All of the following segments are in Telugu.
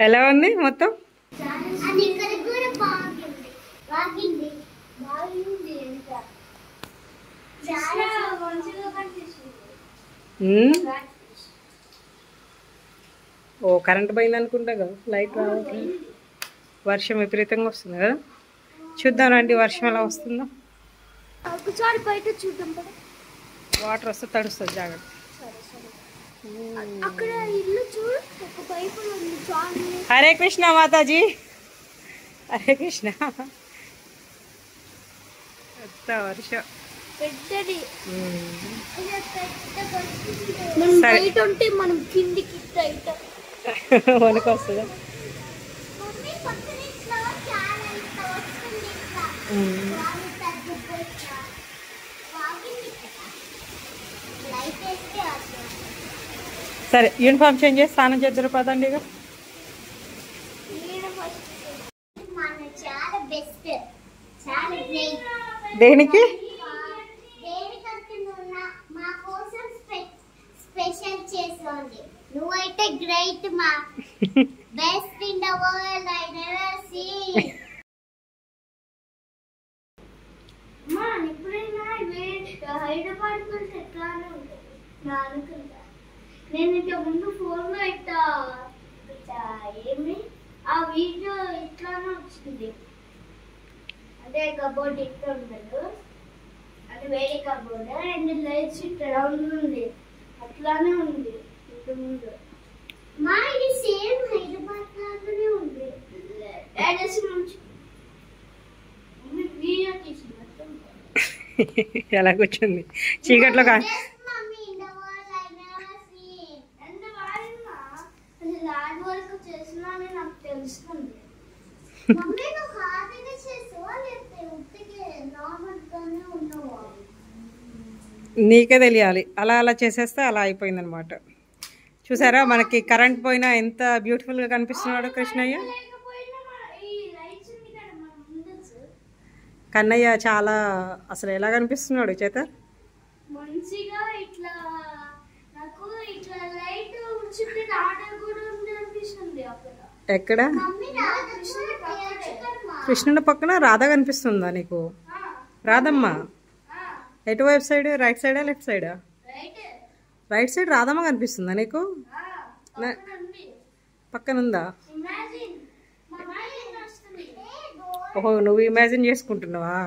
ఎలా ఉంది మొత్తం? ఓ కరెంట్ పోయింది అనుకుంటా కదా, లైట్ రావట్లేదు. వర్షం విపరీతంగా వస్తుంది కదా, చూద్దాం రండి వర్షం ఎలా వస్తుందో. వాటర్ వస్తే తడుస్తుంది, జాగ్రత్త. హరే కృష్ణ మాతాజీ, హరే కృష్ణ. పెద్ద వర్షం. మనం కిందికి మనకు వస్తుందా? సరే యూనిఫామ్ చేంజ్ చేసి స్నానం చేద్దరు పదండి. ఇక దేనికి స్పెషల్ చేసోండి. నువ్వైతే గ్రేట్ మా, best in the world I never seen. మా ఎప్పుడైనా హైదరాబాద్ నుంచి ఎట్లానే ఉంటుంది నా అనుకుంటా. నేను ఇంత ముందు ఫోన్లో ఇట్లా ఏమి ఆ వీడియో ఇట్లానే వచ్చింది. అదే కబోర్డ్ ఇట్లా ఉండదు, అది వేరే కబోర్డ్, అండ్ లైట్స్ ఇట్లా రౌండ్ ఉంది, అట్లానే ఉంది ఇంత ముందు. మా ఇది సేమ్ హైదరాబాద్ లాగానే ఉంది. వీడియో తీసింది ఎలా కూర్చుంది చీకట్లో. నీకే తెలియాలి, అలా అలా చేసేస్తే అలా అయిపోయింది అనమాట. చూసారా మనకి కరెంట్ పోయినా ఎంత బ్యూటిఫుల్గా కనిపిస్తున్నాడు కృష్ణయ్య. కన్నయ్య చాలా అసలు ఎలా కనిపిస్తున్నాడు చేత. మంచిగా ఇట్లా నాకు ఇట్లా లైట్ ఎక్కడ కృష్ణుడి పక్కన రాధ కనిపిస్తుందా నీకు? రాధమ్మ ఎటువైపు సైడ్, రైట్ సైడా లెఫ్ట్ సైడా? రైట్ సైడ్ రాధమ్మ కనిపిస్తుందా నీకు? పక్కనుందా? ఓహో నువ్వు ఇమాజిన్ చేసుకుంటున్నావా?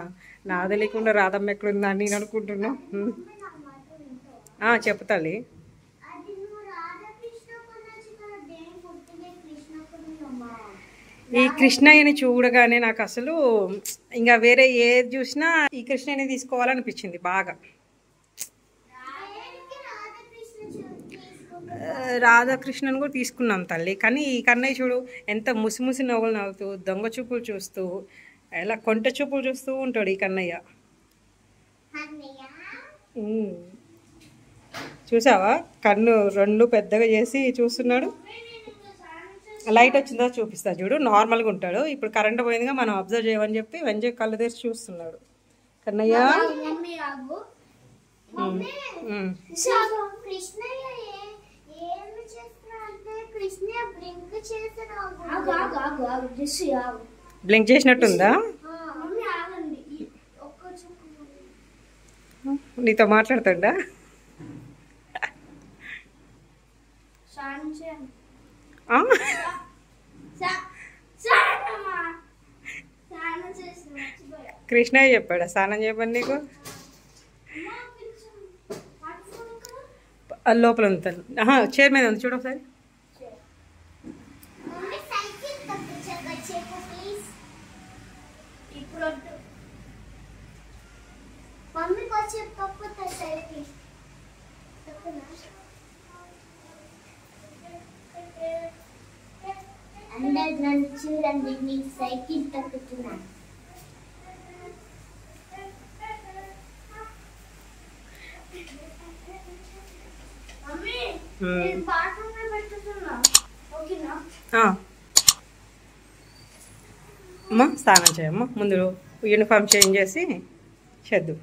నా తెలియకుండా రాధమ్మ ఎక్కడుందా అని నేను అనుకుంటున్నావు. చెప్తాలి. ఈ కృష్ణయ్యని చూడగానే నాకు అసలు ఇంకా వేరే ఏది చూసినా ఈ కృష్ణయ్యని తీసుకోవాలనిపించింది బాగా. రాధాకృష్ణని కూడా తీసుకున్నాం తల్లి, కానీ ఈ కన్నయ్య చూడు ఎంత ముసిముసి నవ్వులు నవ్వుతూ, దొంగ చూపులు చూస్తూ, ఎలా కొంట చూపులు చూస్తూ ఉంటాడు ఈ కన్నయ్య. చూసావా కన్ను రెండు పెద్దగా చేసి చూస్తున్నాడు. లైట్ వచ్చిందో చూపిస్తా చూడు, నార్మల్గా ఉంటాడు. ఇప్పుడు కరెంట్ పోయిందిగా, మనం అబ్జర్వ్ చేయమని చెప్పి వెంజయ్ కళ్ళు తెరిచి చూస్తున్నాడు కన్నయ్య. బ్లింక్ చేసినట్టుందా? నీతో మాట్లాడుతుండా? కృష్ణయ్య చెప్పాడా స్నానం చేయమని నీకు? లోపల ఉంది, చైర్ మీద ఉంది చూడు ఒకసారి. అందరు నన్ను చూడండి, నీకు సైకిల్ తక్కుతున్నా. అమ్మా స్నానం చేయమ్మా, ముందు యూనిఫామ్ చేంజ్ చేసి చేద్దాం.